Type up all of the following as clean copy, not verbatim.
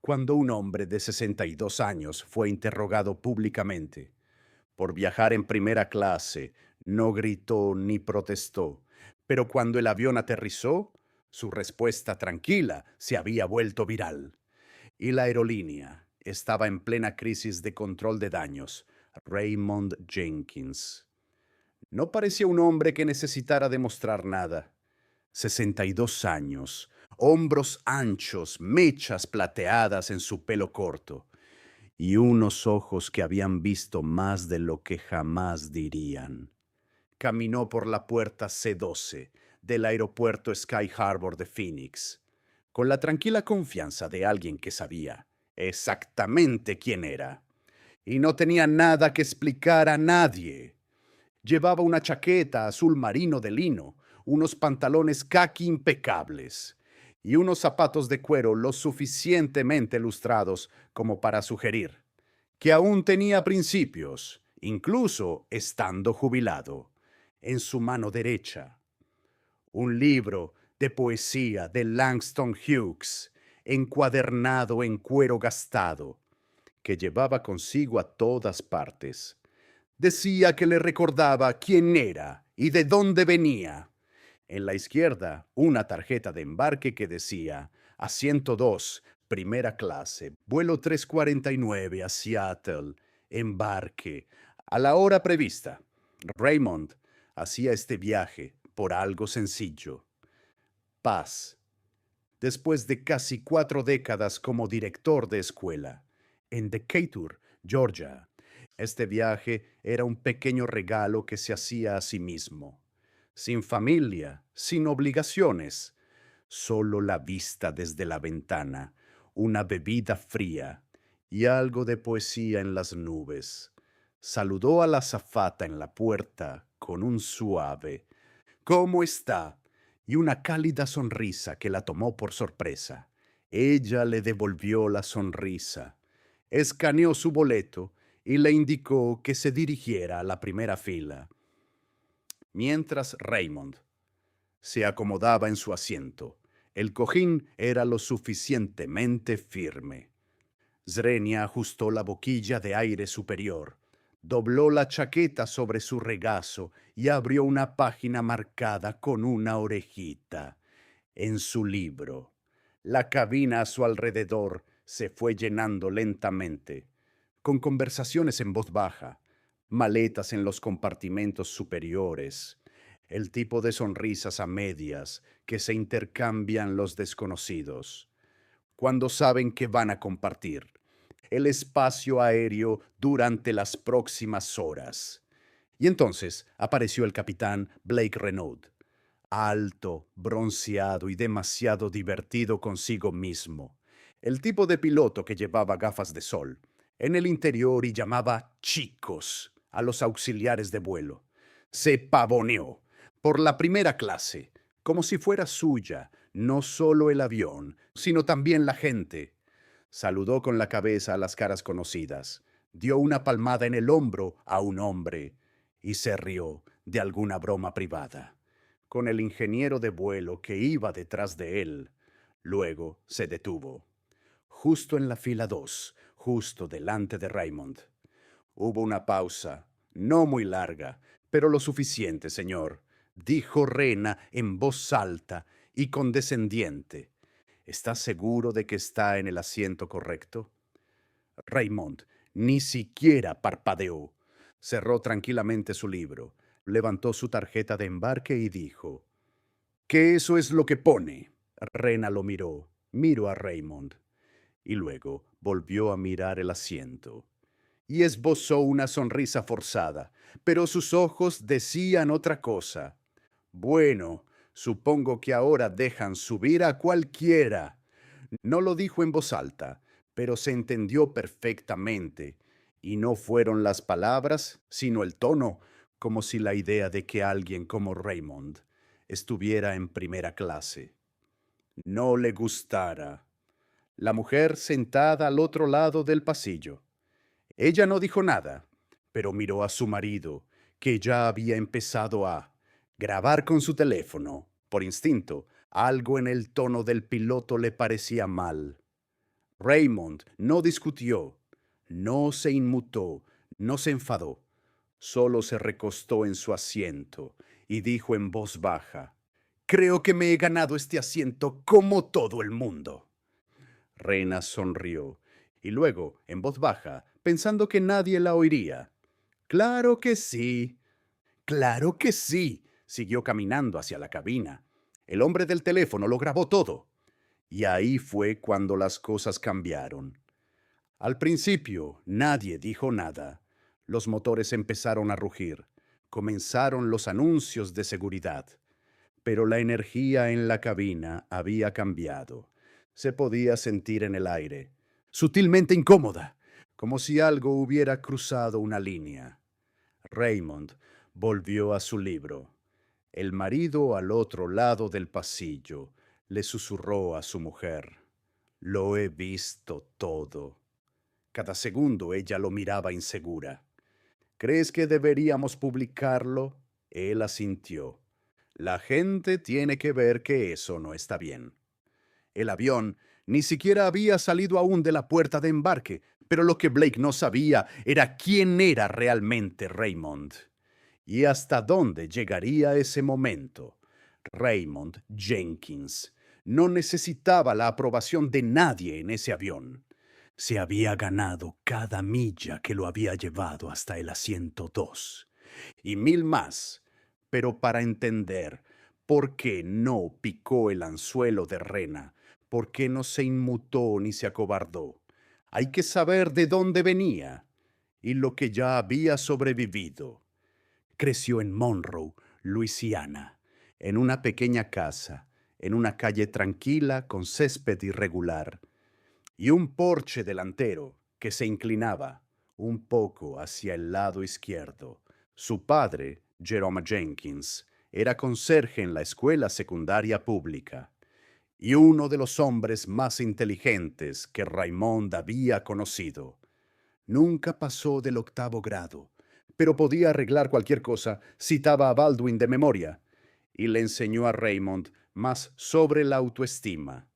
cuando un hombre de 62 años fue interrogado públicamente por viajar en primera clase, no gritó ni protestó, pero cuando el avión aterrizó, su respuesta tranquila se había vuelto viral. Y la aerolínea estaba en plena crisis de control de daños. Raymond Jenkins. No parecía un hombre que necesitara demostrar nada. 62 años, hombros anchos, mechas plateadas en su pelo corto y unos ojos que habían visto más de lo que jamás dirían. Caminó por la puerta C-12 del aeropuerto Sky Harbor de Phoenix, con la tranquila confianza de alguien que sabía exactamente quién era y no tenía nada que explicar a nadie. Llevaba una chaqueta azul marino de lino, unos pantalones caqui impecables y unos zapatos de cuero lo suficientemente lustrados como para sugerir que aún tenía principios, incluso estando jubilado. En su mano derecha, un libro de poesía de Langston Hughes, encuadernado en cuero gastado, que llevaba consigo a todas partes. Decía que le recordaba quién era y de dónde venía. En la izquierda, una tarjeta de embarque que decía Asiento 2, primera clase, vuelo 349 a Seattle, embarque, a la hora prevista. Raymond hacía este viaje por algo sencillo: paz. Después de casi 4 décadas como director de escuela en Decatur, Georgia, este viaje era un pequeño regalo que se hacía a sí mismo, sin familia, sin obligaciones, solo la vista desde la ventana, una bebida fría y algo de poesía en las nubes. Saludó a la azafata en la puerta con un suave ¿cómo está? Y una cálida sonrisa que la tomó por sorpresa. Ella le devolvió la sonrisa, escaneó su boleto y le indicó que se dirigiera a la primera fila. Mientras Raymond se acomodaba en su asiento, el cojín era lo suficientemente firme. Zrenia ajustó la boquilla de aire superior, dobló la chaqueta sobre su regazo y abrió una página marcada con una orejita. En su libro, la cabina a su alrededor se fue llenando lentamente, con conversaciones en voz baja, maletas en los compartimentos superiores, el tipo de sonrisas a medias que se intercambian los desconocidos cuando saben que van a compartir el espacio aéreo durante las próximas horas. Y entonces apareció el capitán Blake Renaud, alto, bronceado y demasiado divertido consigo mismo, el tipo de piloto que llevaba gafas de sol en el interior y llamaba chicos a los auxiliares de vuelo. Se pavoneó por la primera clase, como si fuera suya, no solo el avión, sino también la gente. Saludó con la cabeza a las caras conocidas, dio una palmada en el hombro a un hombre y se rió de alguna broma privada con el ingeniero de vuelo que iba detrás de él. Luego se detuvo, justo en la fila 2, justo delante de Raymond. Hubo una pausa, no muy larga, pero lo suficiente, señor, dijo Rena en voz alta y condescendiente. ¿Está seguro de que está en el asiento correcto? Raymond ni siquiera parpadeó. Cerró tranquilamente su libro, levantó su tarjeta de embarque y dijo, ¿qué eso es lo que pone? Rena lo miró a Raymond y luego volvió a mirar el asiento y esbozó una sonrisa forzada, pero sus ojos decían otra cosa. Bueno, supongo que ahora dejan subir a cualquiera. No lo dijo en voz alta, pero se entendió perfectamente, y no fueron las palabras, sino el tono, como si la idea de que alguien como Raymond estuviera en primera clase no le gustara. La mujer sentada al otro lado del pasillo. Ella no dijo nada, pero miró a su marido, que ya había empezado a grabar con su teléfono. Por instinto, algo en el tono del piloto le parecía mal. Raymond no discutió, no se inmutó, no se enfadó. Solo se recostó en su asiento y dijo en voz baja: «Creo que me he ganado este asiento como todo el mundo». Rena sonrió y luego, en voz baja, pensando que nadie la oiría: «Claro que sí, claro que sí». Siguió caminando hacia la cabina. El hombre del teléfono lo grabó todo. Y ahí fue cuando las cosas cambiaron. Al principio, nadie dijo nada. Los motores empezaron a rugir. Comenzaron los anuncios de seguridad. Pero la energía en la cabina había cambiado. Se podía sentir en el aire, sutilmente incómoda, como si algo hubiera cruzado una línea. Raymond volvió a su libro. El marido al otro lado del pasillo le susurró a su mujer: «Lo he visto todo». Cada segundo ella lo miraba insegura. «¿Crees que deberíamos publicarlo?». Él asintió. «La gente tiene que ver que eso no está bien». El avión ni siquiera había salido aún de la puerta de embarque, pero lo que Blake no sabía era quién era realmente Raymond. ¿Y hasta dónde llegaría ese momento? Raymond Jenkins no necesitaba la aprobación de nadie en ese avión. Se había ganado cada milla que lo había llevado hasta el asiento 2 y mil más, pero para entender por qué no picó el anzuelo de Rena, por qué no se inmutó ni se acobardó, hay que saber de dónde venía y lo que ya había sobrevivido. Creció en Monroe, Luisiana, en una pequeña casa, en una calle tranquila con césped irregular y un porche delantero que se inclinaba un poco hacia el lado izquierdo. Su padre, Jerome Jenkins, era conserje en la escuela secundaria pública y uno de los hombres más inteligentes que Raymond había conocido. Nunca pasó del 8º grado, pero podía arreglar cualquier cosa, citaba a Baldwin de memoria, y le enseñó a Raymond más sobre la autoestima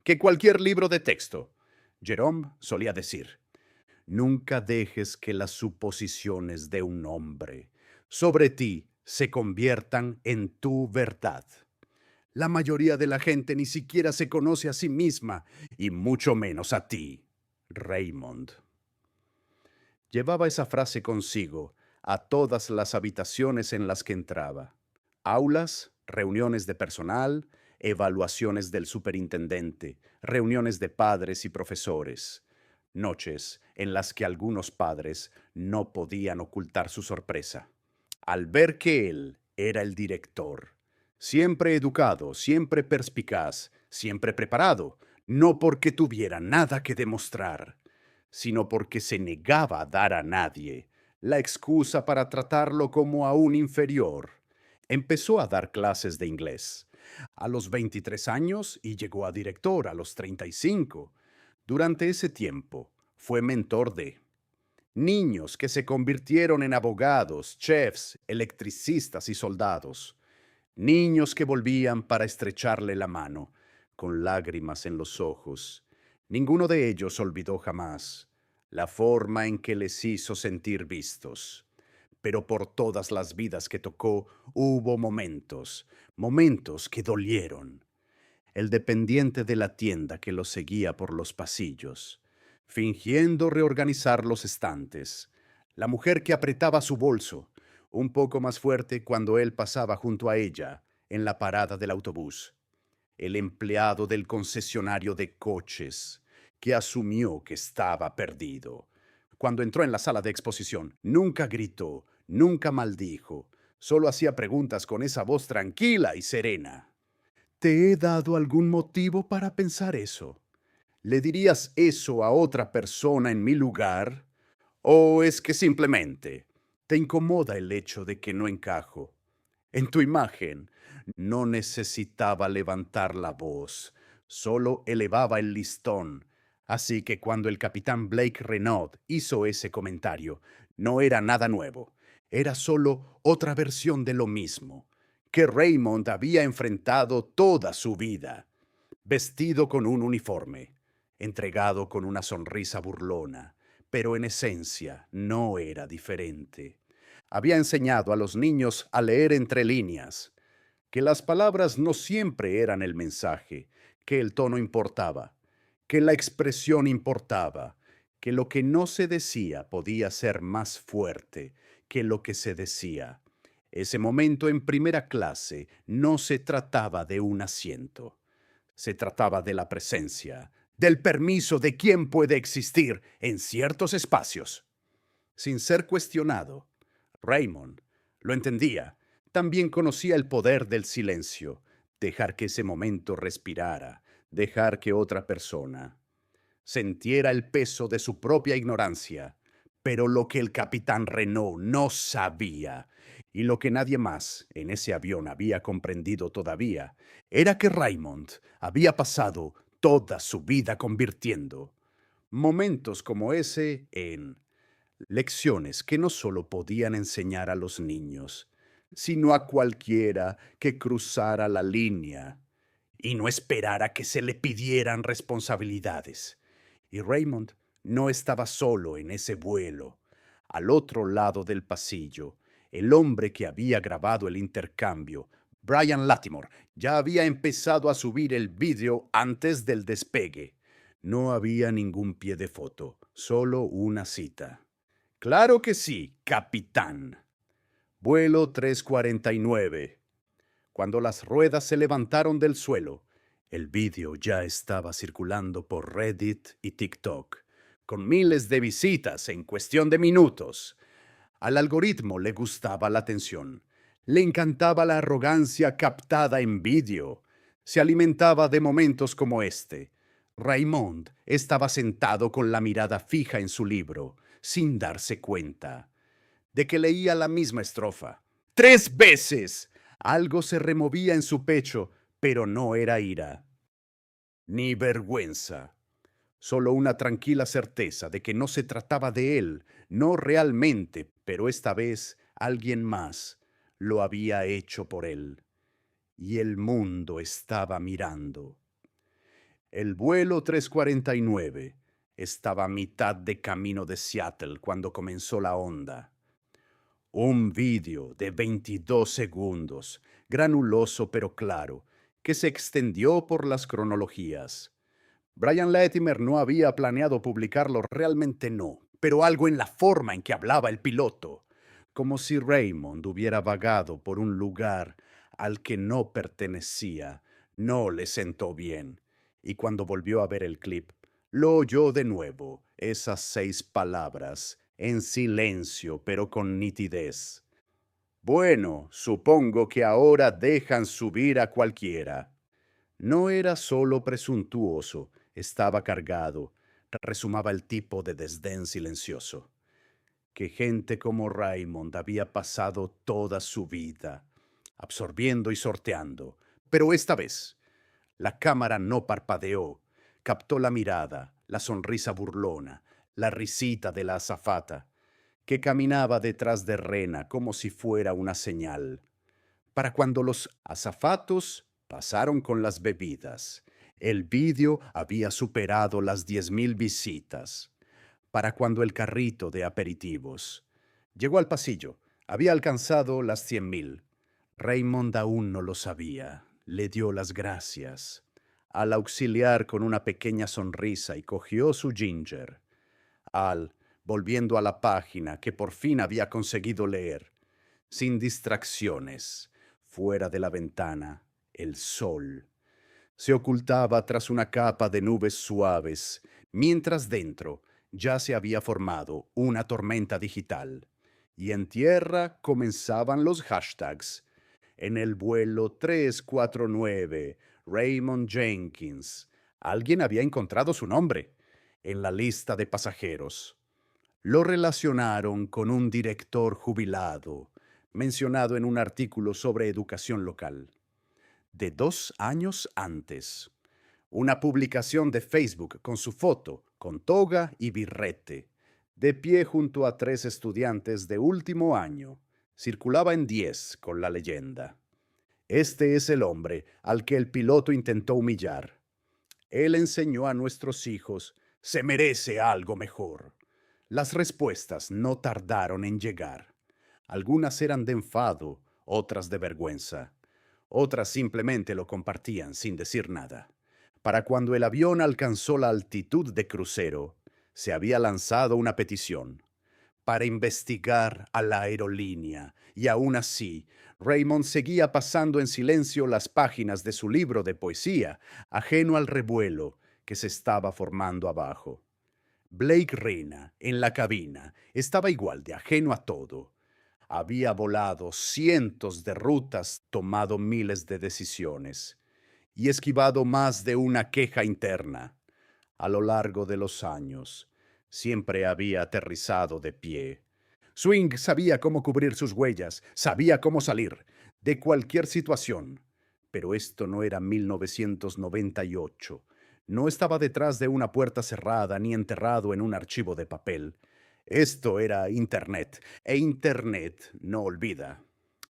que cualquier libro de texto. Jerome solía decir: «Nunca dejes que las suposiciones de un hombre sobre ti se conviertan en tu verdad. La mayoría de la gente ni siquiera se conoce a sí misma, y mucho menos a ti, Raymond». Llevaba esa frase consigo a todas las habitaciones en las que entraba. Aulas, reuniones de personal, evaluaciones del superintendente, reuniones de padres y profesores. Noches en las que algunos padres no podían ocultar su sorpresa al ver que él era el director. Siempre educado, siempre perspicaz, siempre preparado, no porque tuviera nada que demostrar, sino porque se negaba a dar a nadie la excusa para tratarlo como a un inferior. Empezó a dar clases de inglés a los 23 años y llegó a director a los 35. Durante ese tiempo fue mentor de niños que se convirtieron en abogados, chefs, electricistas y soldados. Niños que volvían para estrecharle la mano, con lágrimas en los ojos. Ninguno de ellos olvidó jamás la forma en que les hizo sentir vistos. Pero por todas las vidas que tocó hubo momentos, momentos que dolieron. El dependiente de la tienda que lo seguía por los pasillos, fingiendo reorganizar los estantes. La mujer que apretaba su bolso, un poco más fuerte cuando él pasaba junto a ella en la parada del autobús. El empleado del concesionario de coches, que asumió que estaba perdido. Cuando entró en la sala de exposición, nunca gritó, nunca maldijo, solo hacía preguntas con esa voz tranquila y serena. ¿Te he dado algún motivo para pensar eso? ¿Le dirías eso a otra persona en mi lugar? ¿O es que simplemente te incomoda el hecho de que no encajo? En tu imagen no necesitaba levantar la voz, solo elevaba el listón. Así que cuando el capitán Blake Renaud hizo ese comentario, no era nada nuevo, era solo otra versión de lo mismo que Raymond había enfrentado toda su vida, vestido con un uniforme, entregado con una sonrisa burlona, pero en esencia no era diferente. Había enseñado a los niños a leer entre líneas, que las palabras no siempre eran el mensaje, que el tono importaba, que la expresión importaba, que lo que no se decía podía ser más fuerte que lo que se decía. Ese momento en primera clase no se trataba de un asiento, se trataba de la presencia, del permiso de quién puede existir en ciertos espacios. Sin ser cuestionado, Raymond lo entendía. También conocía el poder del silencio, dejar que ese momento respirara, dejar que otra persona sintiera el peso de su propia ignorancia. Pero lo que el capitán Renault no sabía, y lo que nadie más en ese avión había comprendido todavía, era que Raymond había pasado toda su vida convirtiendo momentos como ese en lecciones que no solo podían enseñar a los niños, sino a cualquiera que cruzara la línea y no esperara que se le pidieran responsabilidades. Y Raymond no estaba solo en ese vuelo. Al otro lado del pasillo, el hombre que había grabado el intercambio, Brian Latimore, ya había empezado a subir el vídeo antes del despegue. No había ningún pie de foto, solo una cita. Claro que sí, capitán. Vuelo 349. Cuando las ruedas se levantaron del suelo, el vídeo ya estaba circulando por Reddit y TikTok, con miles de visitas en cuestión de minutos. Al algoritmo le gustaba la atención, le encantaba la arrogancia captada en vídeo, se alimentaba de momentos como este. Raymond estaba sentado con la mirada fija en su libro, sin darse cuenta de que leía la misma estrofa. ¡3 veces! Algo se removía en su pecho, pero no era ira, ni vergüenza. Solo una tranquila certeza de que no se trataba de él, no realmente, pero esta vez alguien más lo había hecho por él. Y el mundo estaba mirando. El vuelo 349 estaba a mitad de camino de Seattle cuando comenzó la onda. Un vídeo de 22 segundos, granuloso pero claro, que se extendió por las cronologías. Brian Latimer no había planeado publicarlo, realmente no, pero algo en la forma en que hablaba el piloto, como si Raymond hubiera vagado por un lugar al que no pertenecía, no le sentó bien. Y cuando volvió a ver el clip, lo oyó de nuevo, esas 6 palabras, en silencio, pero con nitidez. Bueno, supongo que ahora dejan subir a cualquiera. No era solo presuntuoso, estaba cargado, resumaba el tipo de desdén silencioso, que gente como Raymond había pasado toda su vida, absorbiendo y sorteando. Pero esta vez, la cámara no parpadeó, captó la mirada, la sonrisa burlona, la risita de la azafata, que caminaba detrás de Rena como si fuera una señal. Para cuando los azafatos pasaron con las bebidas, el vídeo había superado las 10,000 visitas. Para cuando el carrito de aperitivos llegó al pasillo, había alcanzado las 100,000. Raymond aún no lo sabía. Le dio las gracias al auxiliar con una pequeña sonrisa y cogió su ginger. Al, volviendo a la página que por fin había conseguido leer, sin distracciones, fuera de la ventana, el sol se ocultaba tras una capa de nubes suaves, mientras dentro ya se había formado una tormenta digital. Y en tierra comenzaban los hashtags. En el vuelo 349, Raymond Jenkins. Alguien había encontrado su nombre en la lista de pasajeros. Lo relacionaron con un director jubilado, mencionado en un artículo sobre educación local. De 2 años antes, una publicación de Facebook con su foto, con toga y birrete, de pie junto a 3 estudiantes de último año, circulaba en 10 con la leyenda: este es el hombre al que el piloto intentó humillar. Él enseñó a nuestros hijos, se merece algo mejor. Las respuestas no tardaron en llegar. Algunas eran de enfado, otras de vergüenza. Otras simplemente lo compartían sin decir nada. Para cuando el avión alcanzó la altitud de crucero, se había lanzado una petición para investigar a la aerolínea, y aún así, Raymond seguía pasando en silencio las páginas de su libro de poesía, ajeno al revuelo que se estaba formando abajo. Blake Reyna, en la cabina, estaba igual de ajeno a todo. Había volado cientos de rutas, tomado miles de decisiones y esquivado más de una queja interna. A lo largo de los años, siempre había aterrizado de pie. Swing sabía cómo cubrir sus huellas, sabía cómo salir de cualquier situación. Pero esto no era 1998. No estaba detrás de una puerta cerrada ni enterrado en un archivo de papel. Esto era Internet, e Internet no olvida.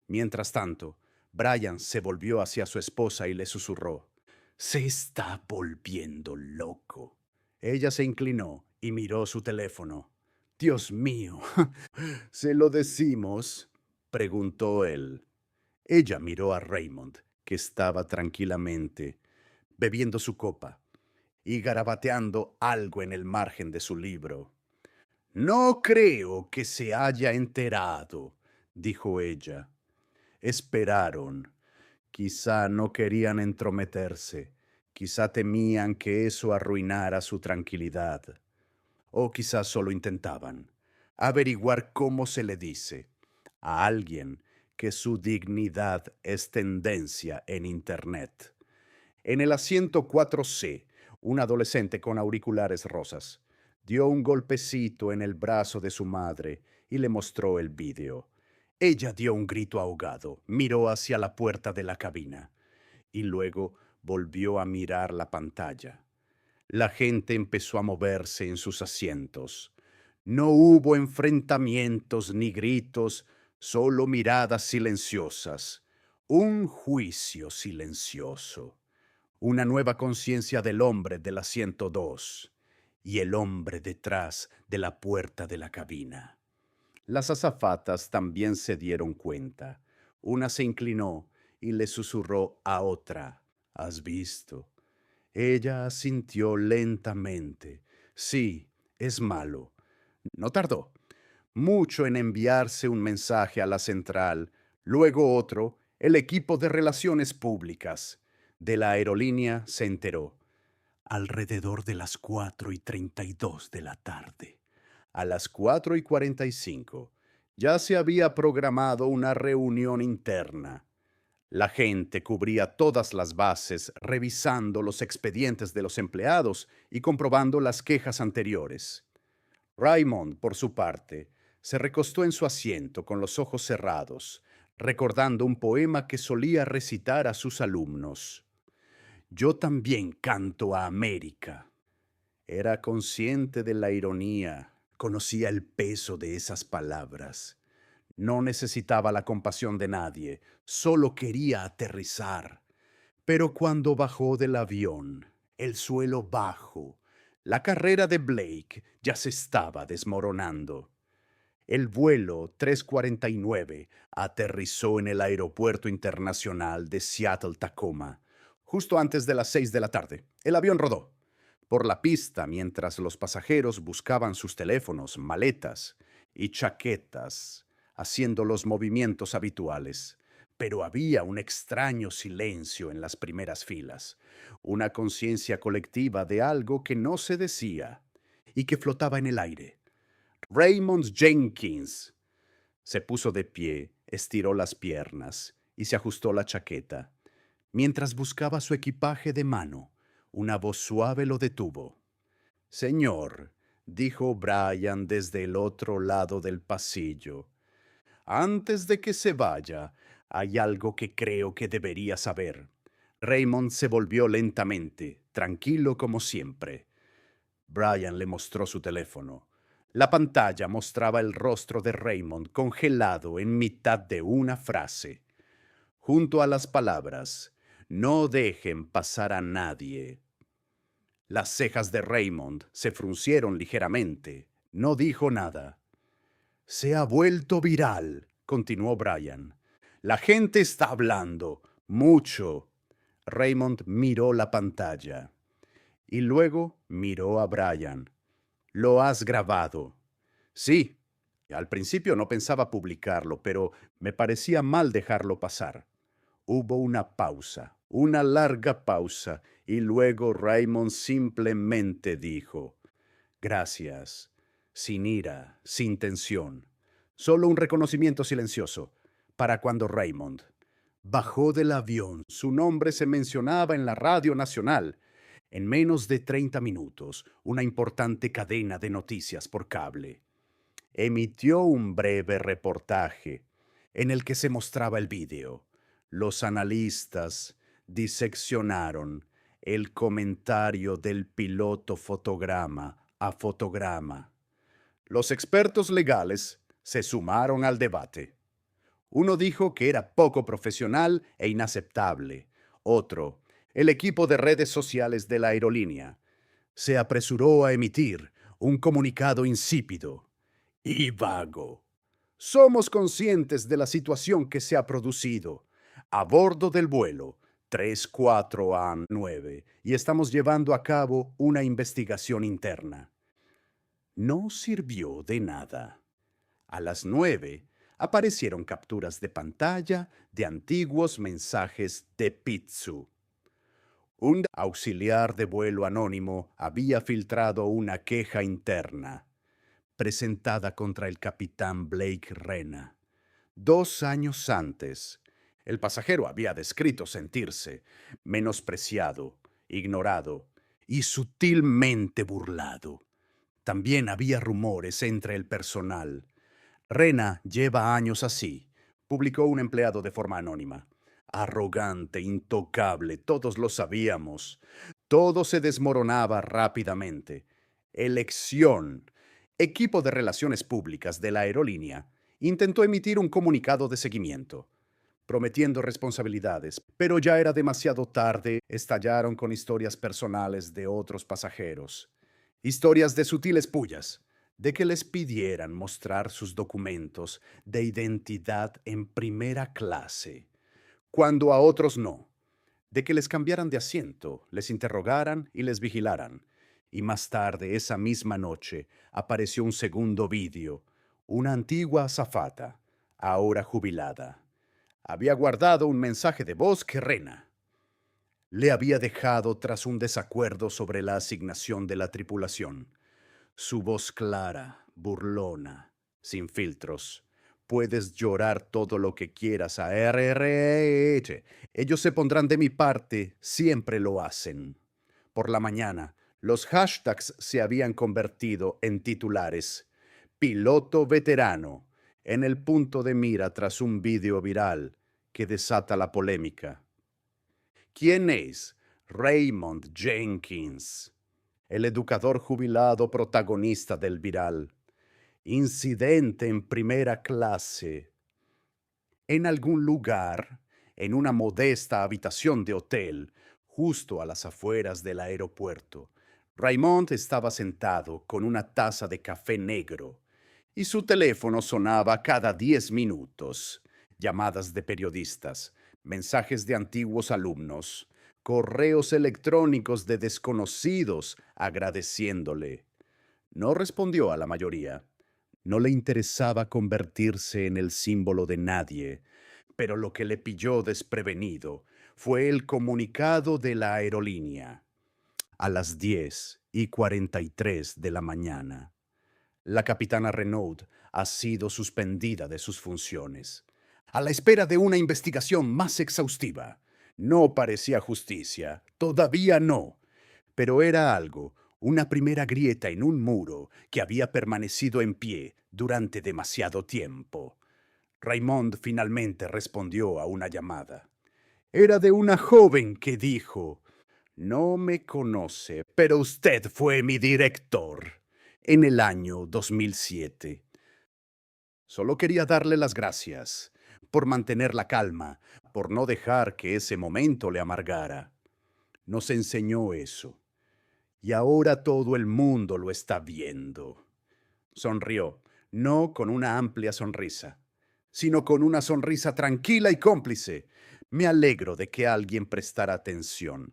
Mientras tanto, Brian se volvió hacia su esposa y le susurró: Se está volviendo loco. Ella se inclinó y miró su teléfono. Dios mío, ¿se lo decimos? Preguntó él. Ella miró a Raymond, que estaba tranquilamente bebiendo su copa y garabateando algo en el margen de su libro. No creo que se haya enterado, dijo ella. Esperaron. Quizá no querían entrometerse, quizá temían que eso arruinara su tranquilidad, o quizá solo intentaban averiguar cómo se le dice a alguien que su dignidad es tendencia en Internet. En el asiento 4C, un adolescente con auriculares rosas dio un golpecito en el brazo de su madre y le mostró el vídeo. Ella dio un grito ahogado, miró hacia la puerta de la cabina y luego volvió a mirar la pantalla. La gente empezó a moverse en sus asientos. No hubo enfrentamientos ni gritos, solo miradas silenciosas. Un juicio silencioso. Una nueva conciencia del hombre del asiento 2 y el hombre detrás de la puerta de la cabina. Las azafatas también se dieron cuenta. Una se inclinó y le susurró a otra: ¿Has visto? Ella asintió lentamente. Sí, es malo. No tardó mucho en enviarse un mensaje a la central, luego otro. El equipo de relaciones públicas de la aerolínea se enteró. Alrededor de las 4:32 de la tarde. A las 4:45 ya se había programado una reunión interna. La gente cubría todas las bases, revisando los expedientes de los empleados y comprobando las quejas anteriores. Raymond, por su parte, se recostó en su asiento con los ojos cerrados, recordando un poema que solía recitar a sus alumnos. Yo también canto a América. Era consciente de la ironía, conocía el peso de esas palabras. No necesitaba la compasión de nadie, solo quería aterrizar. Pero cuando bajó del avión, el suelo bajo, la carrera de Blake ya se estaba desmoronando. El vuelo 349 aterrizó en el Aeropuerto Internacional de Seattle-Tacoma, justo antes de las 6 de la tarde. El avión rodó por la pista mientras los pasajeros buscaban sus teléfonos, maletas y chaquetas, haciendo los movimientos habituales. Pero había un extraño silencio en las primeras filas, una conciencia colectiva de algo que no se decía y que flotaba en el aire. Raymond Jenkins se puso de pie, estiró las piernas y se ajustó la chaqueta. Mientras buscaba su equipaje de mano, una voz suave lo detuvo. Señor, dijo Brian desde el otro lado del pasillo, antes de que se vaya, hay algo que creo que debería saber. Raymond se volvió lentamente, tranquilo como siempre. Brian le mostró su teléfono. La pantalla mostraba el rostro de Raymond congelado en mitad de una frase. Junto a las palabras, no dejen pasar a nadie. Las cejas de Raymond se fruncieron ligeramente. No dijo nada. Se ha vuelto viral, continuó Brian. La gente está hablando. Mucho. Raymond miró la pantalla y luego miró a Brian. ¿Lo has grabado? Sí. Al principio no pensaba publicarlo, pero me parecía mal dejarlo pasar. Hubo una pausa, una larga pausa, y luego Raymond simplemente dijo, gracias, sin ira, sin tensión. Solo un reconocimiento silencioso. Para cuando Raymond bajó del avión, su nombre se mencionaba en la radio nacional. En menos de 30 minutos, una importante cadena de noticias por cable emitió un breve reportaje en el que se mostraba el vídeo. Los analistas diseccionaron el comentario del piloto fotograma a fotograma. Los expertos legales se sumaron al debate. Uno dijo que era poco profesional e inaceptable. Otro, el equipo de redes sociales de la aerolínea, se apresuró a emitir un comunicado insípido y vago. Somos conscientes de la situación que se ha producido a bordo del vuelo 34A9 y estamos llevando a cabo una investigación interna. No sirvió de nada. A las 9 aparecieron capturas de pantalla de antiguos mensajes de Pitsu. Un auxiliar de vuelo anónimo había filtrado una queja interna presentada contra el capitán Blake Rena. 2 años antes, el pasajero había descrito sentirse menospreciado, ignorado y sutilmente burlado. También había rumores entre el personal. Rena lleva años así, publicó un empleado de forma anónima. Arrogante, intocable, todos lo sabíamos. Todo se desmoronaba rápidamente. Elección. Equipo de Relaciones Públicas de la aerolínea intentó emitir un comunicado de seguimiento, prometiendo responsabilidades, pero ya era demasiado tarde. Estallaron con historias personales de otros pasajeros. Historias de sutiles pullas, de que les pidieran mostrar sus documentos de identidad en primera clase, cuando a otros no, de que les cambiaran de asiento, les interrogaran y les vigilaran. Y más tarde, esa misma noche, apareció un segundo vídeo. Una antigua azafata, ahora jubilada, había guardado un mensaje de voz que Rena le había dejado tras un desacuerdo sobre la asignación de la tripulación. Su voz clara, burlona, sin filtros. Puedes llorar todo lo que quieras a RRH. Ellos se pondrán de mi parte, siempre lo hacen. Por la mañana, los hashtags se habían convertido en titulares. Piloto veterano, en el punto de mira tras un vídeo viral que desata la polémica. ¿Quién es Raymond Jenkins? El educador jubilado protagonista del viral. Incidente en primera clase. En algún lugar, en una modesta habitación de hotel, justo a las afueras del aeropuerto, Raymond estaba sentado con una taza de café negro y su teléfono sonaba cada 10 minutos. Llamadas de periodistas, mensajes de antiguos alumnos, correos electrónicos de desconocidos agradeciéndole. No respondió a la mayoría. No le interesaba convertirse en el símbolo de nadie, pero lo que le pilló desprevenido fue el comunicado de la aerolínea. A las 10:43 de la mañana, la capitana Renaud ha sido suspendida de sus funciones, a la espera de una investigación más exhaustiva. No parecía justicia, todavía no, pero era algo, una primera grieta en un muro que había permanecido en pie durante demasiado tiempo. Raymond finalmente respondió a una llamada. Era de una joven que dijo, no me conoce, pero usted fue mi director en el año 2007. Solo quería darle las gracias por mantener la calma, por no dejar que ese momento le amargara. Nos enseñó eso. y ahora todo el mundo lo está viendo. Sonrió, no con una amplia sonrisa, sino con una sonrisa tranquila y cómplice. Me alegro de que alguien prestara atención,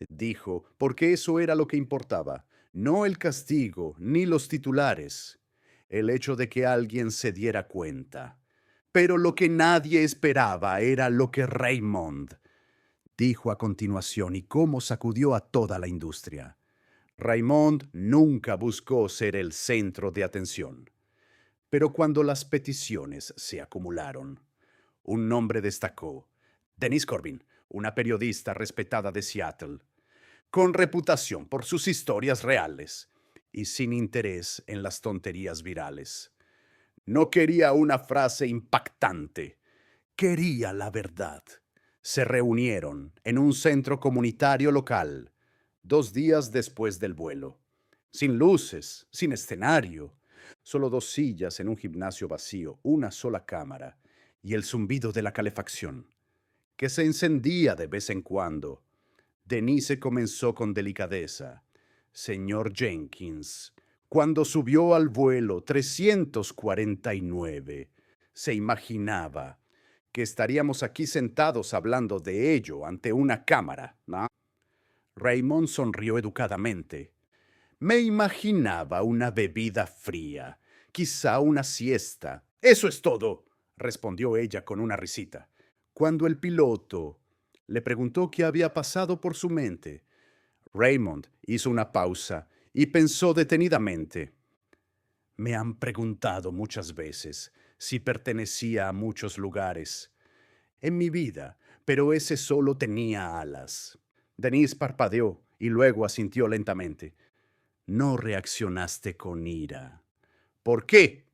dijo, porque eso era lo que importaba, no el castigo ni los titulares, el hecho de que alguien se diera cuenta. Pero lo que nadie esperaba era lo que Raymond dijo a continuación y cómo sacudió a toda la industria. Raymond nunca buscó ser el centro de atención. Pero cuando las peticiones se acumularon, un nombre destacó: Denise Corbin, una periodista respetada de Seattle, con reputación por sus historias reales y sin interés en las tonterías virales. No quería una frase impactante, quería la verdad. Se reunieron en un centro comunitario local, 2 días después del vuelo. Sin luces, sin escenario, solo 2 sillas en un gimnasio vacío, una sola cámara y el zumbido de la calefacción, que se encendía de vez en cuando. Denise comenzó con delicadeza. Señor Jenkins, cuando subió al vuelo 349, se imaginaba que estaríamos aquí sentados hablando de ello ante una cámara, ¿no? Raymond sonrió educadamente. Me imaginaba una bebida fría, quizá una siesta. Eso es todo, respondió ella con una risita. Cuando el piloto le preguntó qué había pasado por su mente, Raymond hizo una pausa y pensó detenidamente. Me han preguntado muchas veces si pertenecía a muchos lugares en mi vida, pero ese solo tenía alas. Denise parpadeó y luego asintió lentamente. No reaccionaste con ira. ¿Por qué?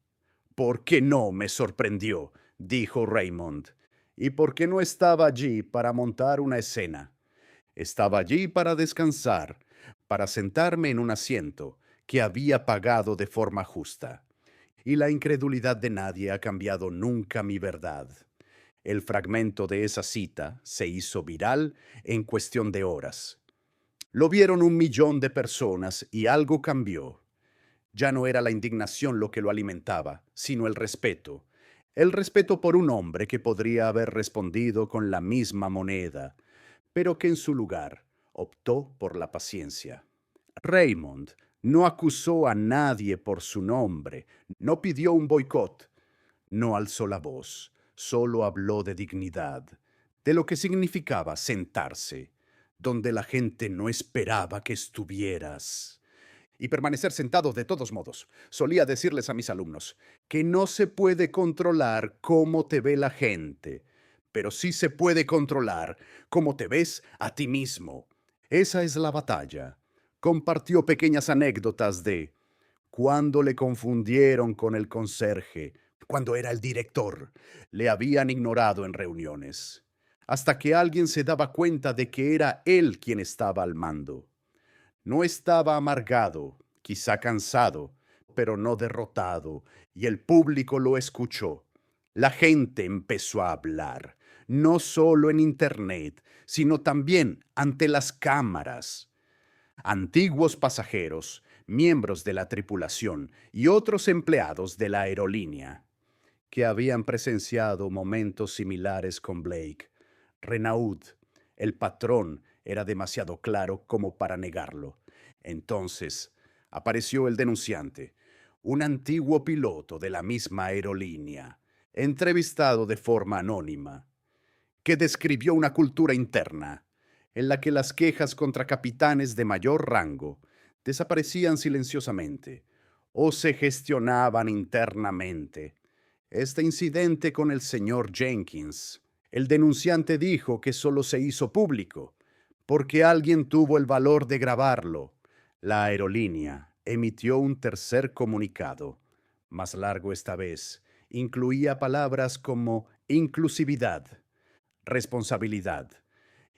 ¿Por qué no me sorprendió? Dijo Raymond. ¿Y por qué no estaba allí para montar una escena? Estaba allí para descansar, para sentarme en un asiento que había pagado de forma justa. Y la incredulidad de nadie ha cambiado nunca mi verdad. El fragmento de esa cita se hizo viral en cuestión de horas. Lo vieron 1 millón de personas y algo cambió. Ya no era la indignación lo que lo alimentaba, sino el respeto. El respeto por un hombre que podría haber respondido con la misma moneda, pero que en su lugar optó por la paciencia. Raymond no acusó a nadie por su nombre, no pidió un boicot, no alzó la voz, solo habló de dignidad, de lo que significaba sentarse, donde la gente no esperaba que estuvieras. Y permanecer sentado de todos modos. Solía decirles a mis alumnos que no se puede controlar cómo te ve la gente, pero sí se puede controlar cómo te ves a ti mismo. Esa es la batalla. Compartió pequeñas anécdotas de cuando le confundieron con el conserje, cuando era el director, le habían ignorado en reuniones, hasta que alguien se daba cuenta de que era él quien estaba al mando. No estaba amargado, quizá cansado, pero no derrotado, y el público lo escuchó. La gente empezó a hablar, no solo en Internet, sino también ante las cámaras. Antiguos pasajeros, miembros de la tripulación y otros empleados de la aerolínea que habían presenciado momentos similares con Blake. Renaud, el patrón, era demasiado claro como para negarlo. Entonces apareció el denunciante, un antiguo piloto de la misma aerolínea, entrevistado de forma anónima, que describió una cultura interna en la que las quejas contra capitanes de mayor rango desaparecían silenciosamente o se gestionaban internamente. Este incidente con el señor Jenkins, el denunciante dijo que solo se hizo público porque alguien tuvo el valor de grabarlo. La aerolínea emitió un tercer comunicado, más largo esta vez. Incluía palabras como inclusividad, responsabilidad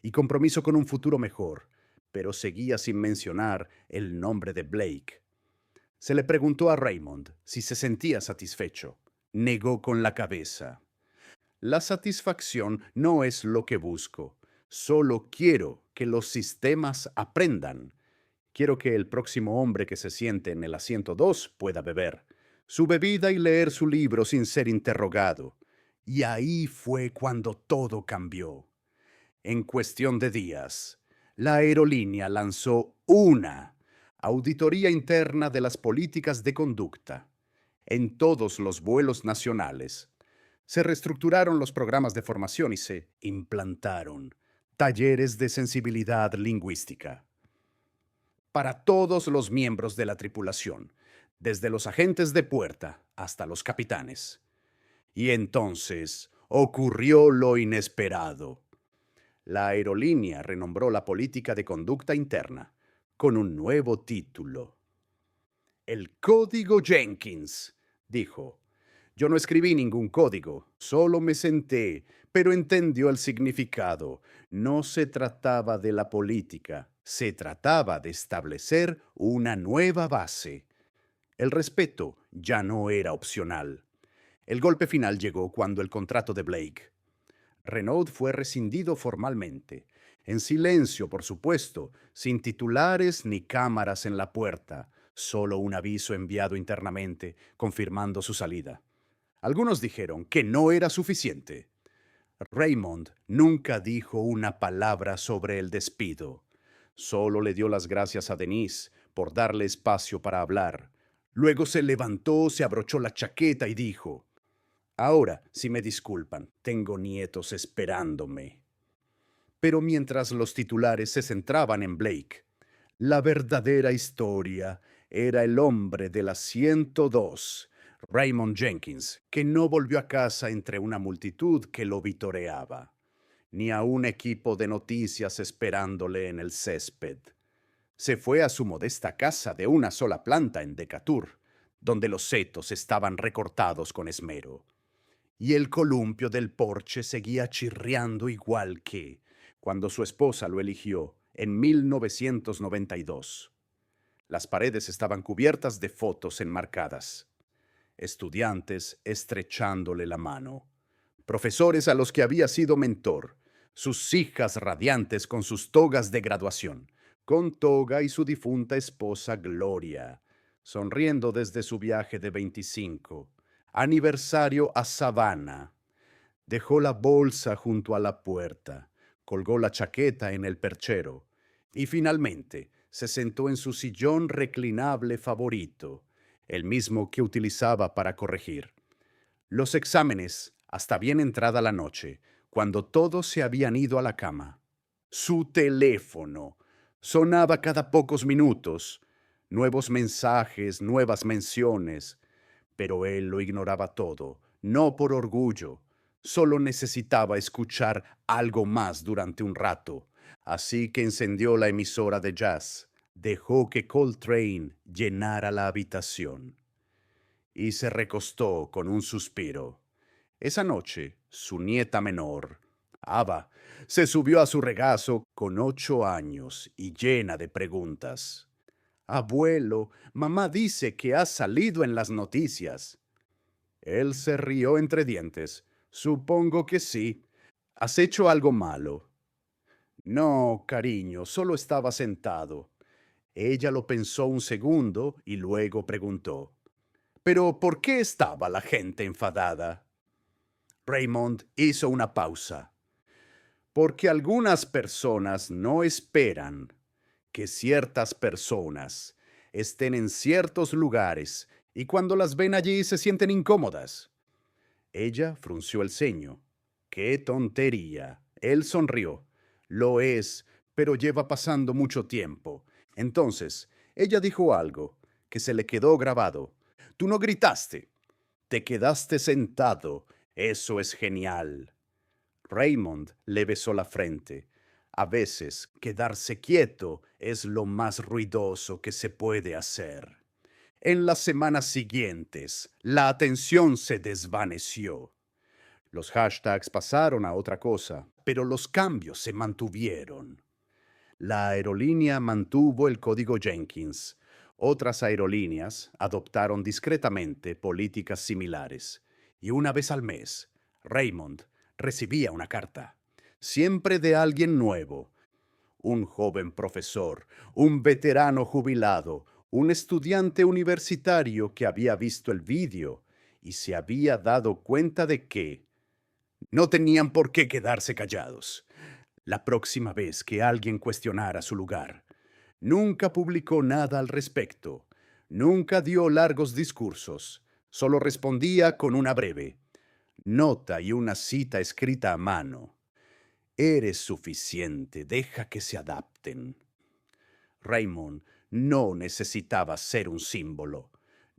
y compromiso con un futuro mejor, pero seguía sin mencionar el nombre de Blake. Se le preguntó a Raymond si se sentía satisfecho. Negó con la cabeza. La satisfacción no es lo que busco. Solo quiero que los sistemas aprendan Quiero que el próximo hombre que se siente en el asiento 2 pueda beber su bebida y leer su libro sin ser interrogado. Y ahí fue cuando todo cambió. En cuestión de días, la aerolínea lanzó una auditoría interna de las políticas de conducta en todos los vuelos nacionales. Se reestructuraron los programas de formación y se implantaron talleres de sensibilidad lingüística para todos los miembros de la tripulación, desde los agentes de puerta hasta los capitanes. Y entonces ocurrió lo inesperado. La aerolínea renombró la política de conducta interna con un nuevo título. El Código Jenkins, dijo. Yo no escribí ningún código, solo me senté, pero entendió el significado. No se trataba de la política, se trataba de establecer una nueva base. El respeto ya no era opcional. El golpe final llegó cuando el contrato de Blake. Renaud fue rescindido formalmente, en silencio, por supuesto, sin titulares ni cámaras en la puerta, solo un aviso enviado internamente confirmando su salida. Algunos dijeron que no era suficiente. Raymond nunca dijo una palabra sobre el despido. Solo le dio las gracias a Denise por darle espacio para hablar. Luego se levantó, se abrochó la chaqueta y dijo: Ahora, si me disculpan, tengo nietos esperándome. Pero mientras los titulares se centraban en Blake, la verdadera historia era el hombre de la 102, Raymond Jenkins, que no volvió a casa entre una multitud que lo vitoreaba, ni a un equipo de noticias esperándole en el césped. Se fue a su modesta casa de una sola planta en Decatur, donde los setos estaban recortados con esmero, y el columpio del porche seguía chirriando igual que cuando su esposa lo eligió en 1992. Las paredes estaban cubiertas de fotos enmarcadas. Estudiantes estrechándole la mano. Profesores a los que había sido mentor. Sus hijas radiantes con sus togas de graduación. Con toga y su difunta esposa Gloria, sonriendo desde su viaje de 25. Aniversario a Savannah. Dejó la bolsa junto a la puerta, colgó la chaqueta en el perchero y finalmente se sentó en su sillón reclinable favorito, el mismo que utilizaba para corregir los exámenes hasta bien entrada la noche, cuando todos se habían ido a la cama. Su teléfono sonaba cada pocos minutos, nuevos mensajes, nuevas menciones, pero él lo ignoraba todo, no por orgullo, solo necesitaba escuchar algo más durante un rato, así que encendió la emisora de jazz, dejó que Coltrane llenara la habitación y se recostó con un suspiro. Esa noche, su nieta menor, Ava, se subió a su regazo con 8 años y llena de preguntas. Abuelo, mamá dice que has salido en las noticias. Él se rió entre dientes. Supongo que sí. ¿Has hecho algo malo? No, cariño, solo estaba sentado. Ella lo pensó un segundo y luego preguntó: ¿Pero por qué estaba la gente enfadada? Raymond hizo una pausa. Porque algunas personas no esperan que ciertas personas estén en ciertos lugares y cuando las ven allí se sienten incómodas. Ella frunció el ceño. ¡Qué tontería! Él sonrió. Lo es, pero lleva pasando mucho tiempo. Entonces, ella dijo algo que se le quedó grabado. Tú no gritaste. Te quedaste sentado. Eso es genial. Raymond le besó la frente. A veces, quedarse quieto es lo más ruidoso que se puede hacer. En las semanas siguientes, la atención se desvaneció. Los hashtags pasaron a otra cosa, pero los cambios se mantuvieron. La aerolínea mantuvo el código Jenkins. Otras aerolíneas adoptaron discretamente políticas similares. Y una vez al mes, Raymond recibía una carta, siempre de alguien nuevo, un joven profesor, un veterano jubilado, un estudiante universitario que había visto el vídeo y se había dado cuenta de que no tenían por qué quedarse callados. La próxima vez que alguien cuestionara su lugar, nunca publicó nada al respecto, nunca dio largos discursos, solo respondía con una breve nota y una cita escrita a mano. Eres suficiente, deja que se adapten. Raymond no necesitaba ser un símbolo,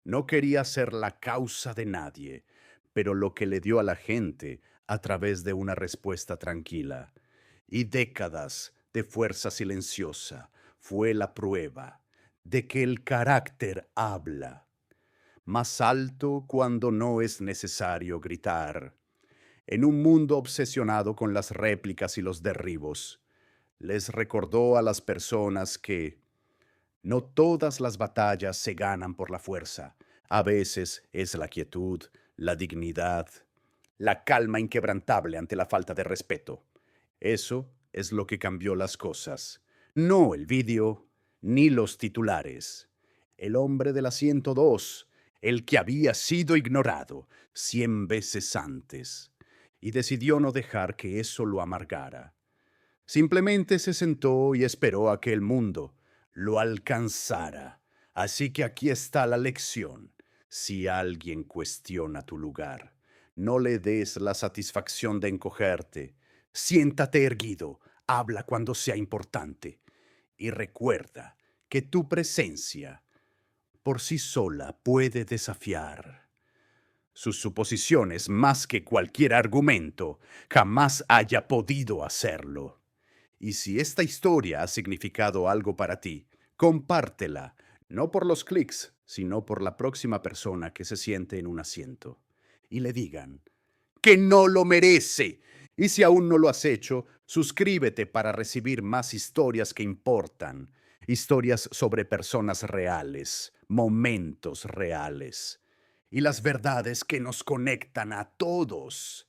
no quería ser la causa de nadie, pero lo que le dio a la gente a través de una respuesta tranquila y décadas de fuerza silenciosa fue la prueba de que el carácter habla. Más alto cuando no es necesario gritar. En un mundo obsesionado con las réplicas y los derribos, les recordó a las personas que no todas las batallas se ganan por la fuerza. A veces es la quietud, la dignidad, la calma inquebrantable ante la falta de respeto. Eso es lo que cambió las cosas. No el vídeo, ni los titulares. El hombre de la 102, el que había sido ignorado 100 veces antes, y decidió no dejar que eso lo amargara. Simplemente se sentó y esperó a que el mundo lo alcanzara. Así que aquí está la lección. Si alguien cuestiona tu lugar, no le des la satisfacción de encogerte. Siéntate erguido, habla cuando sea importante. Y recuerda que tu presencia por sí sola puede desafiar sus suposiciones más que cualquier argumento jamás haya podido hacerlo. Y si esta historia ha significado algo para ti, compártela, no por los clics, sino por la próxima persona que se siente en un asiento. Y le digan que no lo merece. Y si aún no lo has hecho, suscríbete para recibir más historias que importan. Historias sobre personas reales, momentos reales. Y las verdades que nos conectan a todos.